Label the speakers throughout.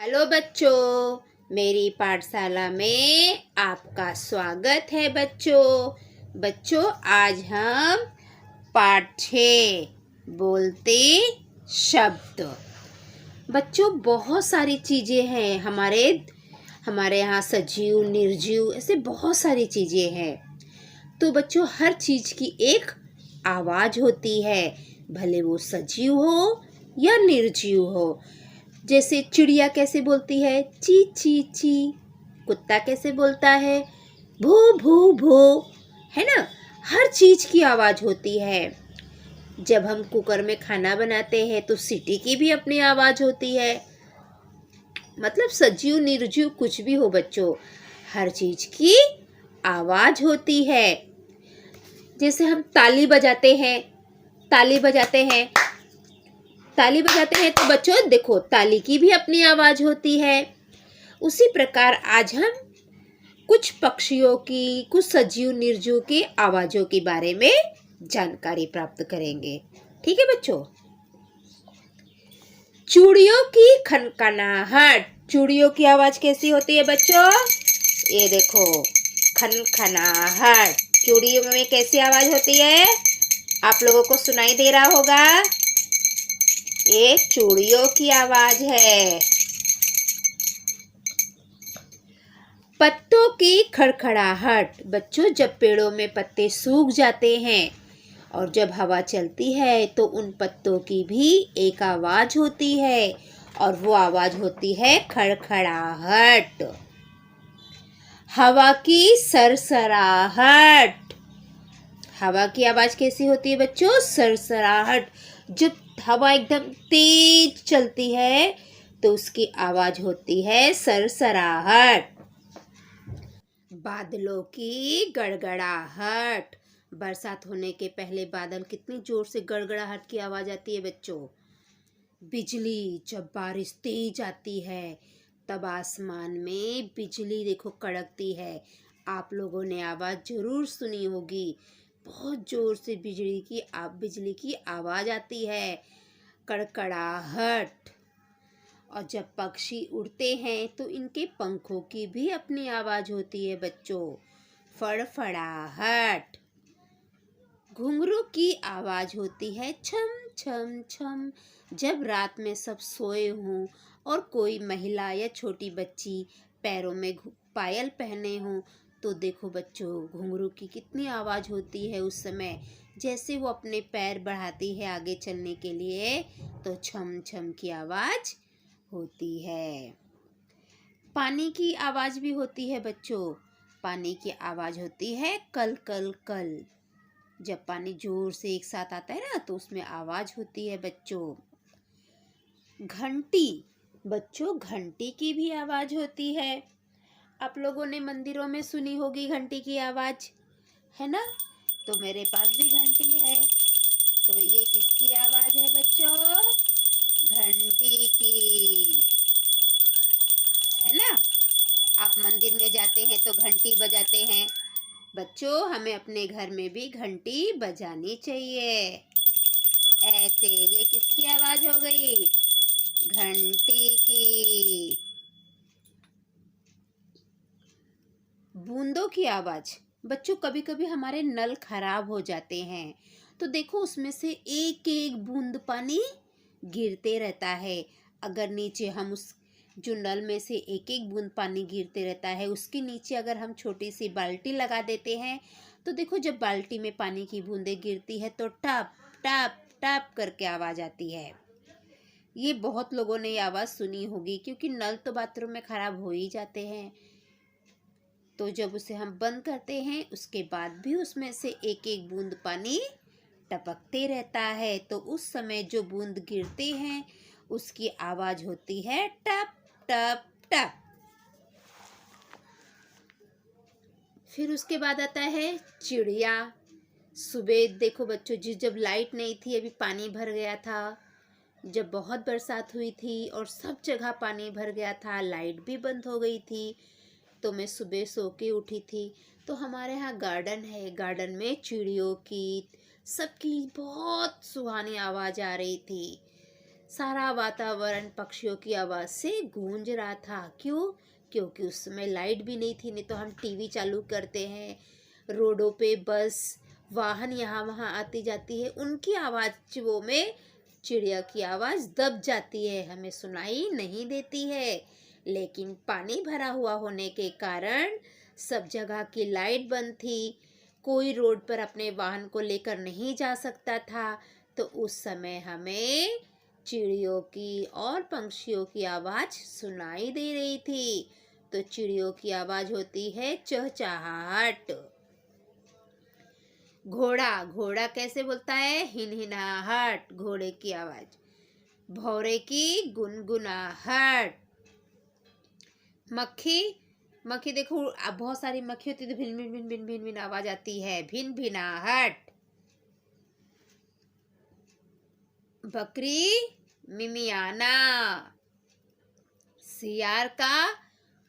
Speaker 1: Hello बच्चों, मेरी पाठशाला में आपका स्वागत है बच्चों। आज हम पाठ 6 बोलते शब्द। बच्चों, बहुत सारी चीज़ें हैं हमारे यहाँ सजीव निर्जीव ऐसे बहुत सारी चीज़ें हैं। तो बच्चों, हर चीज़ की एक आवाज़ होती है, भले वो सजीव हो या निर्जीव हो। जैसे चिड़िया कैसे बोलती है? ची ची ची। कुत्ता कैसे बोलता है? भू भू भू। है ना? हर चीज़ की आवाज़ होती है। जब हम कुकर में खाना बनाते हैं तो सीटी की भी अपनी आवाज़ होती है। मतलब सजीव निर्जीव कुछ भी हो बच्चों, हर चीज़ की आवाज़ होती है। जैसे हम ताली बजाते हैं तो बच्चों देखो, ताली की भी अपनी आवाज़ होती है। उसी प्रकार आज हम कुछ पक्षियों की, कुछ सजीव निर्जीव की आवाज़ों के बारे में जानकारी प्राप्त करेंगे। ठीक है बच्चों? चूड़ियों की खनखनाहट। चूड़ियों की आवाज़ कैसी होती है बच्चों? ये देखो, खनखनाहट। चूड़ियों में कैसी आवाज़ होती है? आप लोगों को सुनाई दे रहा होगा। ये चूड़ियों की आवाज है। पत्तों की खड़खड़ाहट। बच्चों, जब पेड़ों में पत्ते सूख जाते हैं और जब हवा चलती है तो उन पत्तों की भी एक आवाज होती है और वो आवाज होती है खड़खड़ाहट। हवा की सरसराहट। हवा की आवाज कैसी होती है बच्चों? सरसराहट। जब हवा एकदम तेज चलती है तो उसकी आवाज होती है सरसराहट। बादलों की गड़गड़ाहट। बरसात होने के पहले बादल कितनी जोर से गड़गड़ाहट की आवाज आती है बच्चों। बिजली, जब बारिश तेज आती है तब आसमान में बिजली देखो कड़कती है। आप लोगों ने आवाज जरूर सुनी होगी। बहुत जोर से बिजली की आवाज आती है, कड़कड़ाहट। और जब पक्षी उड़ते हैं तो इनके पंखों की भी अपनी आवाज होती है बच्चों, फड़फड़ाहट। घुंघरू की आवाज होती है छम छम छम। जब रात में सब सोए हों और कोई महिला या छोटी बच्ची पैरों में पायल पहने हों तो देखो बच्चों, घुंघरू की कितनी आवाज होती है उस समय। जैसे वो अपने पैर बढ़ाती है आगे चलने के लिए तो छम छम की आवाज होती है। पानी की आवाज भी होती है बच्चों। पानी की आवाज होती है कल कल कल। जब पानी जोर से एक साथ आता है ना तो उसमें आवाज होती है बच्चों। घंटी। बच्चों, घंटी की भी आवाज होती है। आप लोगों ने मंदिरों में सुनी होगी घंटी की आवाज, है ना? तो मेरे पास भी घंटी है। तो ये किसकी आवाज है बच्चों? घंटी की, है ना? आप मंदिर में जाते हैं तो घंटी बजाते हैं। बच्चों, हमें अपने घर में भी घंटी बजानी चाहिए। ऐसे, ये किसकी आवाज हो गई? घंटी की। बूंदों की आवाज। बच्चों, कभी कभी हमारे नल खराब हो जाते हैं तो देखो उसमें से एक एक बूंद पानी गिरते रहता है। अगर नीचे हम उस जो नल में से एक एक बूंद पानी गिरते रहता है उसके नीचे अगर हम छोटी सी बाल्टी लगा देते हैं तो देखो जब बाल्टी में पानी की बूंदें गिरती है तो टप टप टप करके आवाज आती है। ये बहुत लोगों ने ये आवाज सुनी होगी क्योंकि नल तो बाथरूम में खराब हो ही जाते हैं। तो जब उसे हम बंद करते हैं उसके बाद भी उसमें से एक एक बूंद पानी टपकते रहता है तो उस समय जो बूंद गिरते हैं उसकी आवाज होती है टप टप टप। फिर उसके बाद आता है चिड़िया। सुबह देखो बच्चों, जब लाइट नहीं थी, अभी पानी भर गया था, जब बहुत बरसात हुई थी और सब जगह पानी भर गया था, लाइट भी बंद हो गई थी, तो मैं सुबह सो के उठी थी तो हमारे यहाँ गार्डन है। गार्डन में चिड़ियों की, सबकी बहुत सुहानी आवाज़ आ रही थी। सारा वातावरण पक्षियों की आवाज़ से गूंज रहा था। क्यों? क्योंकि उस समय लाइट भी नहीं थी, नहीं तो हम टीवी चालू करते हैं। रोडों पे बस वाहन यहाँ वहाँ आती जाती है, उनकी आवाज़ों में चिड़िया की आवाज़ दब जाती है, हमें सुनाई नहीं देती है। लेकिन पानी भरा हुआ होने के कारण सब जगह की लाइट बंद थी, कोई रोड पर अपने वाहन को लेकर नहीं जा सकता था। तो उस समय हमें चिड़ियों की और पंछियों की आवाज़ सुनाई दे रही थी। तो चिड़ियों की आवाज़ होती है चहचहाहट। घोड़ा, घोड़ा कैसे बोलता है? हिनहिनाहट, घोड़े की आवाज़। भौरे की गुनगुनाहट। मक्खी, मक्खी देखो बहुत सारी मक्खी होती है तो भिन भिन भिन भिन भिन भिन आवाज़ आती है, भिन भिनाहट। बकरी मिमियाना। सियार का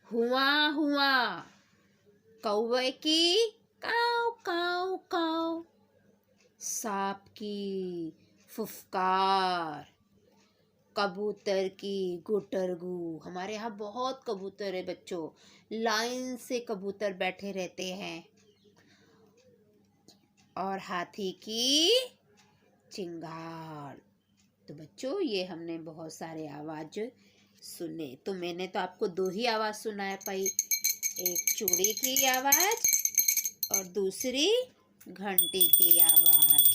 Speaker 1: हुआ हुआ। कौवे की काव काव काव। सांप की फुफकार। कबूतर की गुटरगू। हमारे यहाँ बहुत कबूतर है बच्चों, लाइन से कबूतर बैठे रहते हैं। और हाथी की चिंगार। तो बच्चों ये हमने बहुत सारे आवाज़ सुने। तो मैंने तो आपको दो ही आवाज़ सुना पाई, एक चूड़ी की आवाज़ और दूसरी घंटी की आवाज़।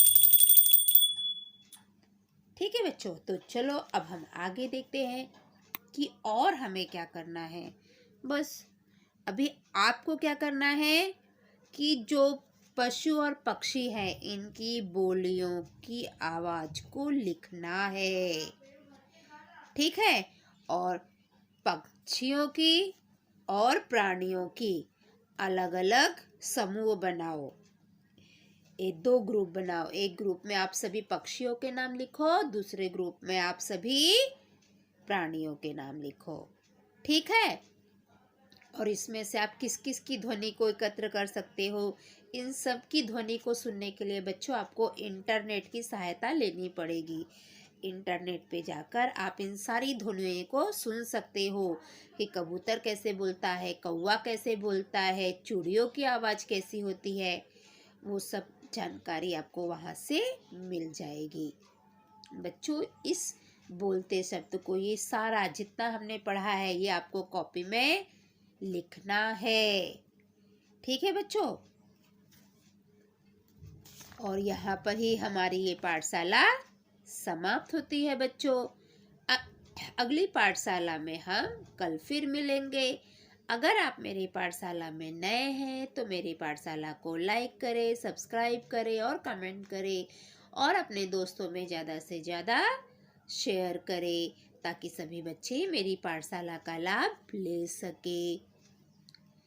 Speaker 1: ठीक है बच्चों, तो चलो अब हम आगे देखते हैं कि और हमें क्या करना है। बस अभी आपको क्या करना है कि जो पशु और पक्षी हैं इनकी बोलियों की आवाज़ को लिखना है, ठीक है। और पक्षियों की और प्राणियों की अलग अलग समूह बनाओ, एक दो ग्रुप बनाओ। एक ग्रुप में आप सभी पक्षियों के नाम लिखो, दूसरे ग्रुप में आप सभी प्राणियों के नाम लिखो, ठीक है। और इसमें से आप किस किस की ध्वनि को एकत्र कर सकते हो, इन सब की ध्वनि को सुनने के लिए बच्चों आपको इंटरनेट की सहायता लेनी पड़ेगी। इंटरनेट पे जाकर आप इन सारी ध्वनियों को सुन सकते हो कि कबूतर कैसे बोलता है, कौवा कैसे बोलता है, चूड़ियों की आवाज़ कैसी होती है, वो सब जानकारी आपको वहाँ से मिल जाएगी। बच्चों इस बोलते शब्द को, ये सारा जितना हमने पढ़ा है ये आपको कॉपी में लिखना है, ठीक है बच्चों। और यहाँ पर ही हमारी ये पाठशाला समाप्त होती है बच्चों। अगली पाठशाला में हम कल फिर मिलेंगे। अगर आप मेरी पाठशाला में नए हैं तो मेरी पाठशाला को लाइक करें, सब्सक्राइब करें और कमेंट करें और अपने दोस्तों में ज़्यादा से ज़्यादा शेयर करें ताकि सभी बच्चे मेरी पाठशाला का लाभ ले सके।